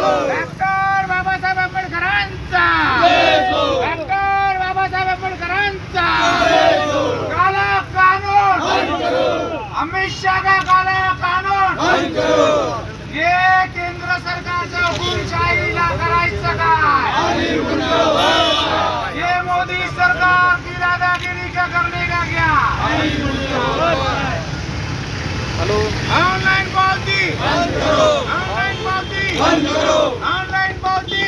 Doctor Babasaheb आंबेडकरांचा, doctor Babasaheb आंबेडकरांचा काला कानून, अमित शाह का काला कानून, ये केंद्र सरकारच्या हुकुमशाहीला करायचं काय? ये मोदी सरकार की दादागिरी का करने का क्या? हेलो, ऑनलाइन पावती बंद करो, ऑनलाइन पावती बंद करो, ऑनलाइन पावती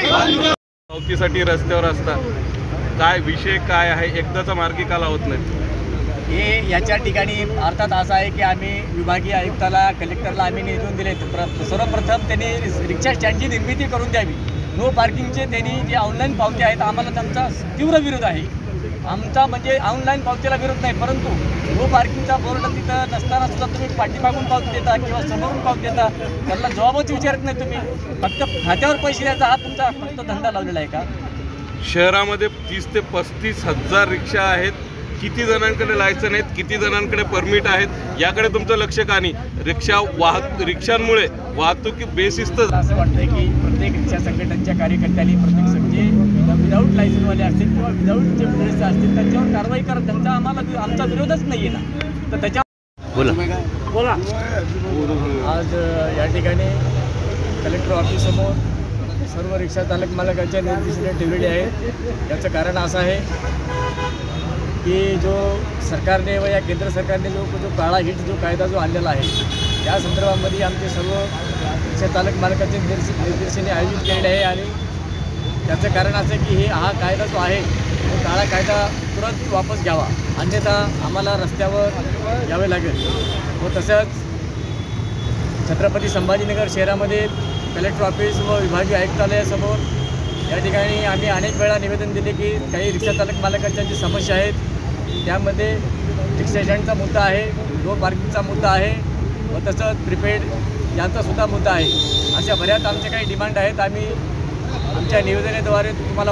पावतीसाठी रस्त्यावर असतात. काय विषय काय आहे? एकदाचा मार्गी का लावत नाही? हे याच्या ठिकाणी अर्थात असं आहे की आम्ही विभागीय आयुक्ताला, कलेक्टरला आम्ही निवेदन दिले. सर्वप्रथम त्यांनी रिक्षा स्टँडची निर्मिती करून द्यावी. नो पार्किंगचे त्यांनी जे ऑनलाईन पावती आहेत, आम्हाला त्यांचा तीव्र विरोध आहे. आमचा म्हणजे ऑनलाईन पावतीला विरोध नाही, परंतु नो पार्किंगचा बोर्ड तिथं नसताना सुद्धा तुम्ही पाठीमागून पावती देता किंवा समोरून पावती देता, त्याला जबाबच विचारत नाही. तुम्ही फक्त खात्यावर पैसे द्यायचा हा तुमचा फक्त धंदा लावलेला आहे का? शहरामध्ये 30 ते 35 हजार रिक्षा आहेत. किती जणांकडे लायसन आहेत, किती जणांकडे परमिट आहेत, याकडे तुमचं लक्ष का नाही? रिक्षांमुळे वाहतुकी बेशिस्त. असं वाटतंय की प्रत्येक रिक्षा संघटनांच्या कार्यकर्त्यांनी प्रत्येक म्हणजे विदाऊट लायसनवाले असतील किंवा विदाऊट जे पुलिस असतील त्यांच्यावर कारवाई करत. त्यांचा आमचा विरोधच नाही आहे ना. तर त्याच्या बोला आज या ठिकाणी कलेक्टर ऑफिससमोर सर्व रिक्षा चालक मालकांच्या निर्देशाने ठेवलेले आहेत. याचं कारण असं आहे की जो सरकारने व या केंद्र सरकारने जो काळा हिट जो कायदा जो आणलेला आहे, त्या संदर्भामध्ये आमचे सर्व रिक्षा चालक मालकांचे निर्देशाने आयोजित केलेले आहे. आणि त्याचं कारण असं आहे की हा कायदा जो आहे तो काळा कायदा तुरंत वापस घ्यावा, अन्यथा आम्हाला रस्त्यावर यावे लागेल. व तसंच छत्रपती संभाजीनगर शहरामध्ये कलेक्टर ऑफिस व विभागीय आयुक्तालयासमोर या ठिकाणी आम्ही अनेक वेळा निवेदन दिले की काही रिक्षा चालक मालकांच्या जी समस्या आहेत त्यामध्ये रिक्षा स्टँडचा मुद्दा आहे, नो पार्किंगचा मुद्दा आहे व तसंच प्रीपेड यांचासुद्धा मुद्दा आहे. अशा बऱ्याच आमचे काही डिमांड आहेत. आम्ही आमच्या निवेदनाद्वारे तुम्हाला